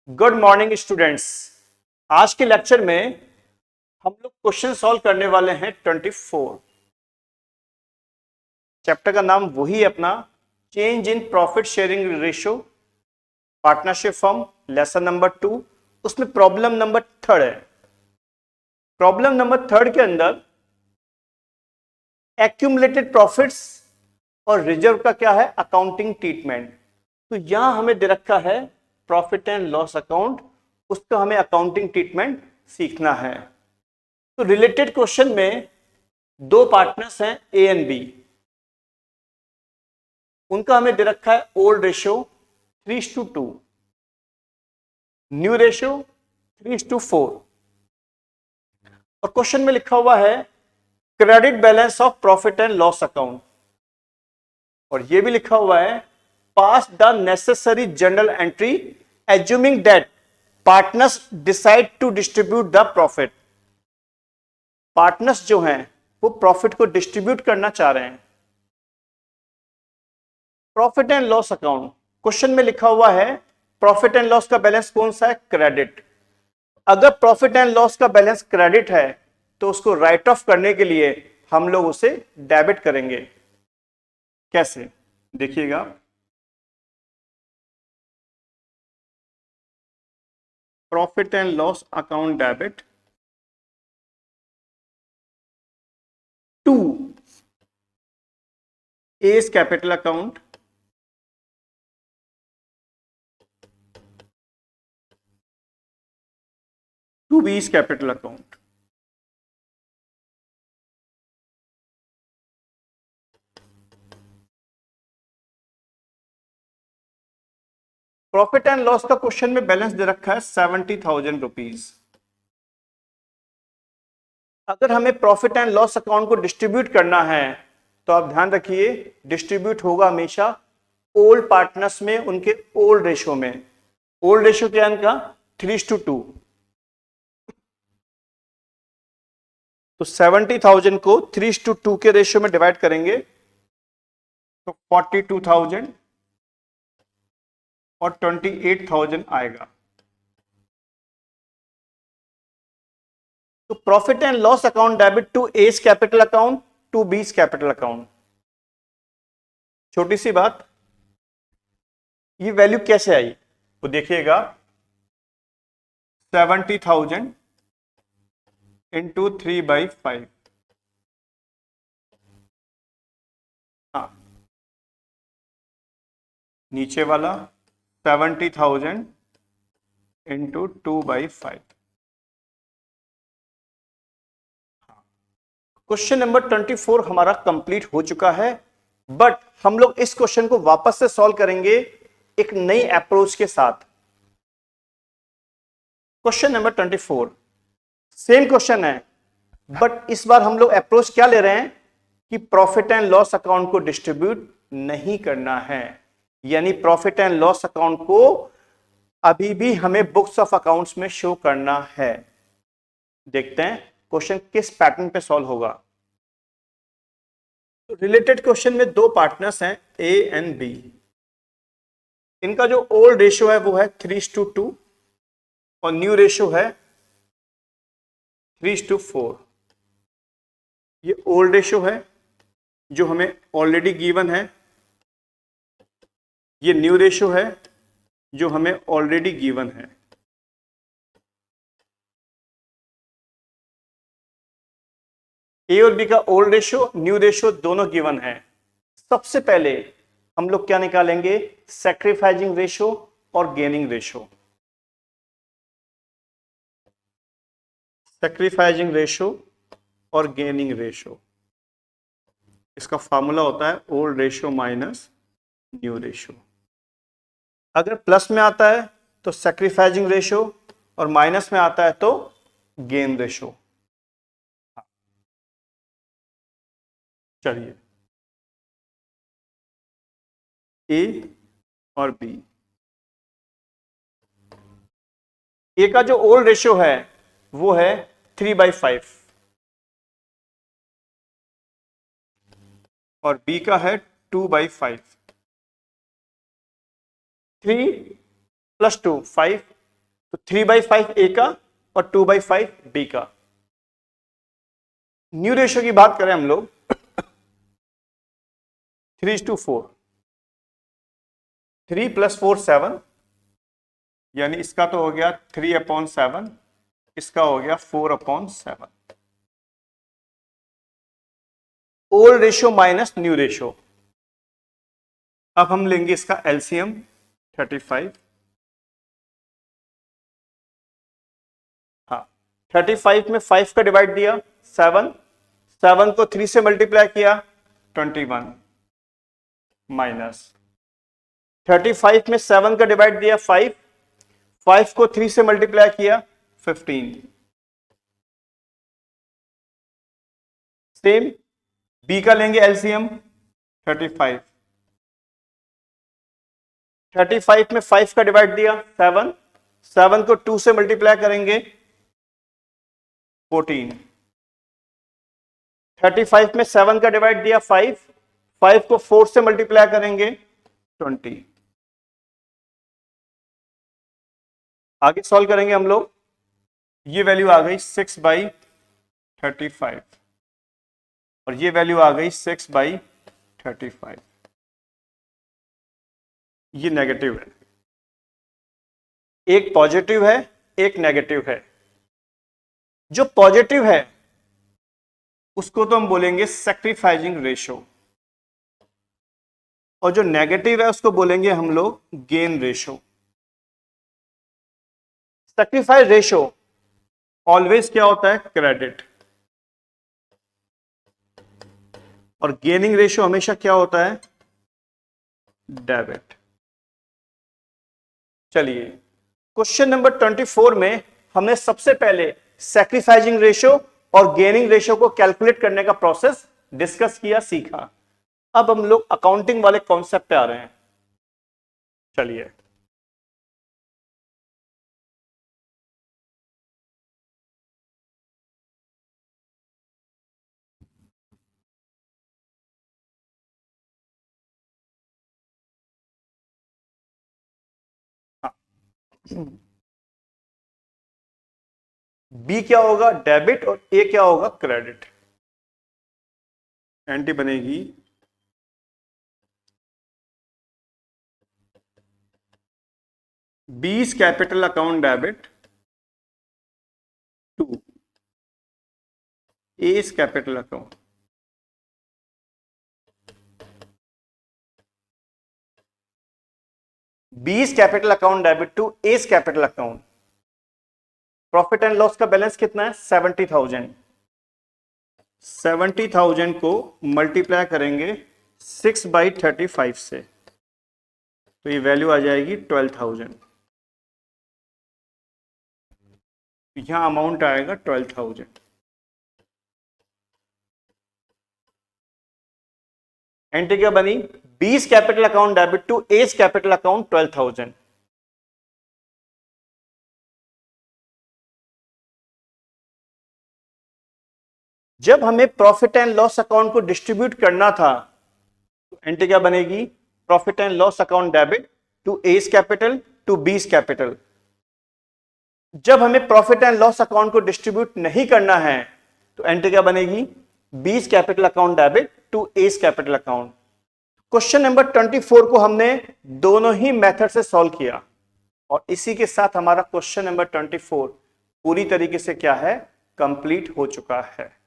Good morning students. आज के lecture में हम लोग क्वेश्चन सॉल्व करने वाले हैं 24। चैप्टर का नाम वही है अपना, change in profit sharing ratio partnership firm, lesson number 2। उसमें प्रॉब्लम नंबर 3 है। प्रॉब्लम नंबर 3 के अंदर एक्यूमुलेटेड प्रॉफिट्स और रिजर्व का क्या है, अकाउंटिंग ट्रीटमेंट। तो यहां हमें दे रखा है प्रॉफिट एंड लॉस अकाउंट, उसका हमें अकाउंटिंग ट्रीटमेंट सीखना है। तो रिलेटेड क्वेश्चन में दो पार्टनर्स हैं ए एंड बी, उनका हमें दे रखा है ओल्ड रेशियो 3:2, न्यू रेशियो 3:4 और क्वेश्चन में लिखा हुआ है credit balance of profit and loss account, और यह भी लिखा हुआ है pass the necessary journal entry assuming that partners decide to distribute the profit. Partners जो हैं वो प्रॉफिट को डिस्ट्रीब्यूट करना चाह रहे हैं। Profit and loss account, question में लिखा हुआ है प्रॉफिट एंड लॉस का बैलेंस कौन सा है, क्रेडिट। अगर प्रॉफिट एंड लॉस का बैलेंस क्रेडिट है तो उसको राइट ऑफ करने के लिए हम लोग उसे डेबिट करेंगे। कैसे, देखिएगा। Profit and loss account debit to A's capital account to B's capital account. Profit and loss का क्वेश्चन में बैलेंस दे रखा है 70,000 रुपीज। अगर हमें प्रॉफिट एंड लॉस अकाउंट को डिस्ट्रीब्यूट करना है तो आप ध्यान रखिए डिस्ट्रीब्यूट होगा हमेशा ओल्ड पार्टनर्स में, उनके ओल्ड रेशियो में। ओल्ड रेशियो क्या है इनका, 3:2। तो 70,000 को 3:2 के रेशियो में डिवाइड करेंगे तो 42,000 और 28,000 आएगा। तो profit and loss account debit to A's capital account to B's capital account. छोटी सी बात, ये वैल्यू कैसे आई तो देखिएगा 70,000 इंटू 3/5। हाँ, नीचे वाला 70,000 इंटू 2/5। क्वेश्चन नंबर 24 हमारा कंप्लीट हो चुका है, बट हम लोग इस क्वेश्चन को वापस से सॉल्व करेंगे एक नई अप्रोच के साथ। क्वेश्चन नंबर 24 सेम क्वेश्चन है, बट इस बार हम लोग अप्रोच क्या ले रहे हैं कि प्रॉफिट एंड लॉस अकाउंट को डिस्ट्रीब्यूट नहीं करना है, यानी प्रॉफिट एंड लॉस अकाउंट को अभी भी हमें बुक्स ऑफ अकाउंट्स में शो करना है। देखते हैं क्वेश्चन किस पैटर्न पे सॉल्व होगा। तो रिलेटेड क्वेश्चन में दो पार्टनर्स हैं ए एंड बी। इनका जो ओल्ड रेशियो है वो है 3:2 और न्यू रेशियो है 3:4। ये ओल्ड रेशियो है जो हमें ऑलरेडी गिवन है, ये न्यू रेशियो है जो हमें ऑलरेडी गिवन है। ए और बी का ओल्ड रेशियो न्यू रेशियो दोनों गिवन है। सबसे पहले हम लोग क्या निकालेंगे, सैक्रिफाइसिंग रेशियो और गेनिंग रेशियो। सैक्रिफाइसिंग रेशियो और गेनिंग रेशियो, इसका फॉर्मूला होता है old ratio minus new ratio. अगर प्लस में आता है तो सैक्रिफाइसिंग रेशियो और माइनस में आता है तो गेन रेशियो। चलिए, ए और बी। ए का जो ओल्ड रेशियो है वो है 3/5 और बी का है 2/5। 3 + 2 5 तो 3/5 ए का और 2/5 बी का। न्यू रेशियो की बात करें हम लोग 3:4, 3 + 4 7, यानी इसका तो हो गया 3/7, इसका हो गया 4/7। Old ratio minus new ratio. अब हम लेंगे इसका एलसीएम 35। हाँ, 35 में 5 का डिवाइड दिया 7, 7 को 3 से मल्टीप्लाई किया 21, माइनस 35 में 7 का डिवाइड दिया 5, 5 को 3 से मल्टीप्लाई किया 15। सेम बी का लेंगे एलसीएम 35, 35 में 5 का डिवाइड दिया 7, 7 को 2 से मल्टीप्लाई करेंगे 14, 35 में 7 का डिवाइड दिया 5, 5 को 4 से मल्टीप्लाई करेंगे 20। आगे सॉल्व करेंगे हम लोग, ये वैल्यू आ गई 6/35 और ये वैल्यू आ गई 6/35। ये नेगेटिव है, एक पॉजिटिव है एक नेगेटिव है। जो पॉजिटिव है उसको तो हम बोलेंगे सैक्रिफाइसिंग रेशियो, और जो नेगेटिव है उसको बोलेंगे हम लोग gain ratio. Sacrifice ratio always क्या होता है, क्रेडिट, और गेनिंग रेशियो हमेशा क्या होता है, डेबिट। चलिए क्वेश्चन नंबर 24 में हमने सबसे पहले सैक्रिफाइसिंग रेशियो और गेनिंग रेशियो को कैलकुलेट करने का प्रोसेस डिस्कस किया, सीखा। अब हम लोग अकाउंटिंग वाले कॉन्सेप्ट पे आ रहे हैं। चलिए बी क्या होगा, डेबिट, और ए क्या होगा, क्रेडिट। एंटी बनेगी B's capital account debit to A's capital account. B's capital account debit to A's capital account. Profit and loss का बैलेंस कितना है, 70,000। 70,000 को मल्टीप्लाई करेंगे 6/35 से, तो ये वैल्यू आ जाएगी 12,000। यहां अमाउंट आएगा 12,000। एंट्री क्या बनी, B's capital account debit to A's capital account 12,000। जब हमें प्रॉफिट एंड लॉस अकाउंट को डिस्ट्रीब्यूट करना था तो एंट्री क्या बनेगी, profit and loss account debit to A's capital to B's capital. जब हमें प्रॉफिट एंड लॉस अकाउंट को डिस्ट्रीब्यूट नहीं करना है तो एंट्री क्या बनेगी, B's capital account debit to A's capital account. Question number 24 को हमने दोनों ही मेथड से सॉल्व किया और इसी के साथ हमारा क्वेश्चन नंबर 24 पूरी तरीके से क्या है, कंप्लीट हो चुका है।